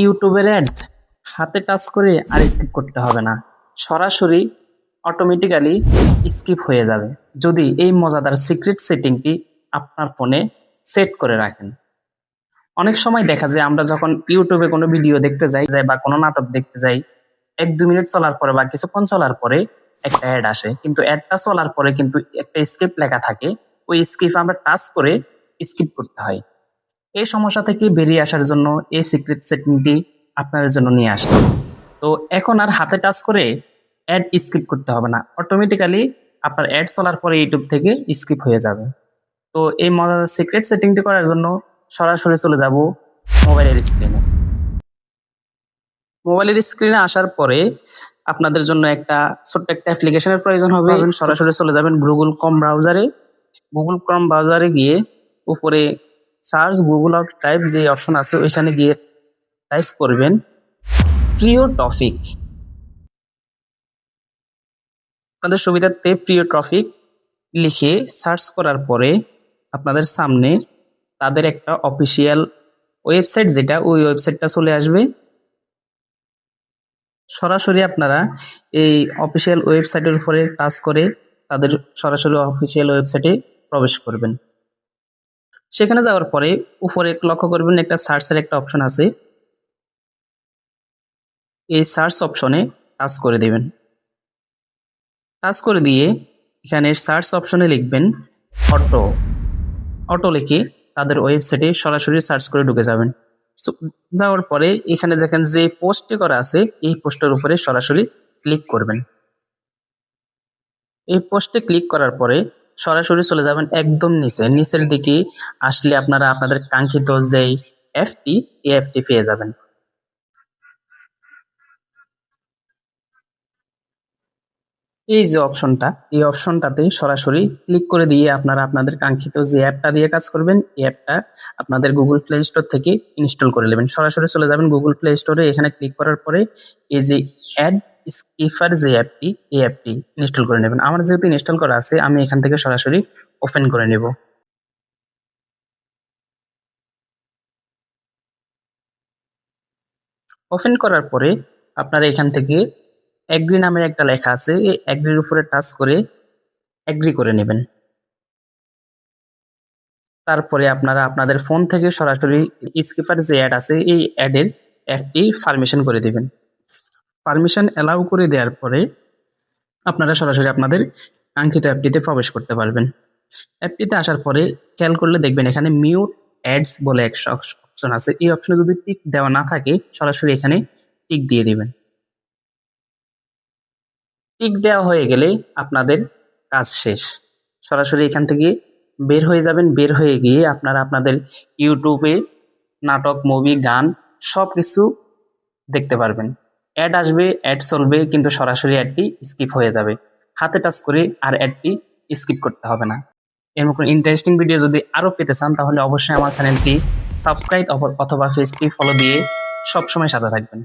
ইউটিউবের অ্যাড হাতে টাচ করে আর স্কিপ করতে হবে না, সরাসরি অটোমেটিক্যালি স্কিপ হয়ে যাবে যদি এই মজাদার সিক্রেট সেটিংটি আপনার ফোনে সেট করে রাখেন। অনেক সময় দেখা যায় আমরা যখন ইউটিউবে কোনো ভিডিও দেখতে যাই বা কোনো নাটক দেখতে যাই, 1-2 মিনিট চলার পরে বা কিছুক্ষণ চলার পরে একটা অ্যাড আসে, কিন্তু অ্যাডটা চলার পরে কিন্তু একটা স্কিপ লেখা থাকে, ওই স্কিপ আমরা টাচ করে স্কিপ করতে হয়। এই সমস্যা থেকে বেরিয়ে আসার জন্য এই সিক্রেট সেটিংটি আপনাদের জন্য নিয়ে আসলাম। তো এখন আর হাতে টাচ করে অ্যাড স্কিপ করতে হবে না, অটোমেটিক্যালি আপনার অ্যাড চলার পরে ইউটিউব থেকে স্কিপ হয়ে যাবে। তো এই মজার সিক্রেট সেটিংটি করার জন্য সরাসরি চলে যাব মোবাইলের স্ক্রিনে। মোবাইলের স্ক্রিনে আসার পরে আপনাদের জন্য একটা ছোট্ট একটা অ্যাপ্লিকেশনের প্রয়োজন হবে। সরাসরি চলে যাবেন গুগল ক্রোম ব্রাউজারে। গুগল ক্রোম ব্রাউজারে গিয়ে উপরে সার্চ গুগল আউট টাইপ যে অপশন আছে ওইখানে গিয়ে টাইপ করবেন প্রিয় টপিক। আপনাদের সুবিধার্থে প্রিয় টপিক লিখে সার্চ করার পরে আপনাদের সামনে তাদের একটা অফিসিয়াল ওয়েবসাইট, যেটা ওই ওয়েবসাইটটা চলে আসবে। সরাসরি আপনারা এই অফিসিয়াল ওয়েবসাইটের উপরে টাচ করে তাদের সরাসরি অফিসিয়াল ওয়েবসাইটে প্রবেশ করবেন। সেখানে যাওয়ার পরে উপরে লক্ষ্য করবেন একটা সার্চের একটা অপশন আছে, এই সার্চ অপশনে টাচ করে দেবেন। টাচ করে দিয়ে এখানে সার্চ অপশনে লিখবেন অটো। অটো লিখে তাদের ওয়েবসাইটে সরাসরি সার্চ করে ঢুকে যাবেন। দেওয়ার পরে এখানে দেখেন যে পোস্টটি করা আছে এই পোস্টের উপরে সরাসরি ক্লিক করবেন। এই পোস্টে ক্লিক করার পরে সরাসরি চলে যাবেন একদম নিচের দিকে আসলে আপনারা আপনাদের কাঙ্ক্ষিত যেই অ্যাপটি এই অ্যাপটি পেয়ে যাবেন। এই যে অপশনটা, এই অপশনটাতে সরাসরি ক্লিক করে দিয়ে আপনারা আপনাদের কাঙ্ক্ষিত যে অ্যাপটা দিয়ে কাজ করবেন এই অ্যাপটা আপনাদের গুগল প্লে স্টোর থেকে ইনস্টল করে নেবেন। সরাসরি চলে যাবেন গুগল প্লে স্টোরে, এখানে ক্লিক করার পরে এই যে অ্যাড স্কিপার যে অ্যাপটি এই অ্যাপটি ইনস্টল করে নেবেন। আমার যেহেতু ইনস্টল করা আছে আমি এখান থেকে সরাসরি ওপেন করে নেব। ওপেন করার পরে আপনারা এখান থেকে এগ্রি নামের একটা লেখা আছে, এই এগ্রির উপরে টাচ করে এগ্রি করে নেবেন। তারপরে আপনারা আপনাদের ফোন থেকে সরাসরি স্কিপার যে অ্যাড আছে এই অ্যাডের একটি পারমিশন করে দিবেন। পারমিশন অ্যালাউ করে দেওয়ার পরে আপনারা সরাসরি আপনাদের কাঙ্ক্ষিত অ্যাপটিতে প্রবেশ করতে পারবেন। অ্যাপটিতে আসার পরে খেয়াল করলে দেখবেন এখানে মিউট অ্যাডস বলে একটা অপশন আছে, এই অপশনে যদি টিক দেওয়া না থাকে সরাসরি এখানে টিক দিয়ে দিবেন। টিক দেওয়া হয়ে গেলে আপনাদের কাজ শেষ। সরাসরি এখান থেকে বের হয়ে যাবেন। বের হয়ে গিয়ে আপনারা আপনাদের ইউটিউবে নাটক, মুভি, গান সবকিছু দেখতে পারবেন। অ্যাড আসবে, অ্যাড চলবে, কিন্তু সরাসরি অ্যাডটি স্কিপ হয়ে যাবে। হাতে টাচ করে আর অ্যাডটি স্কিপ করতে হবে না। এরকম ইন্টারেস্টিং ভিডিও যদি আরো পেতে চান তাহলে অবশ্যই আমার চ্যানেলটি সাবস্ক্রাইব অথবা পেজটি ফলো দিয়ে সবসময় সাথে থাকবেন।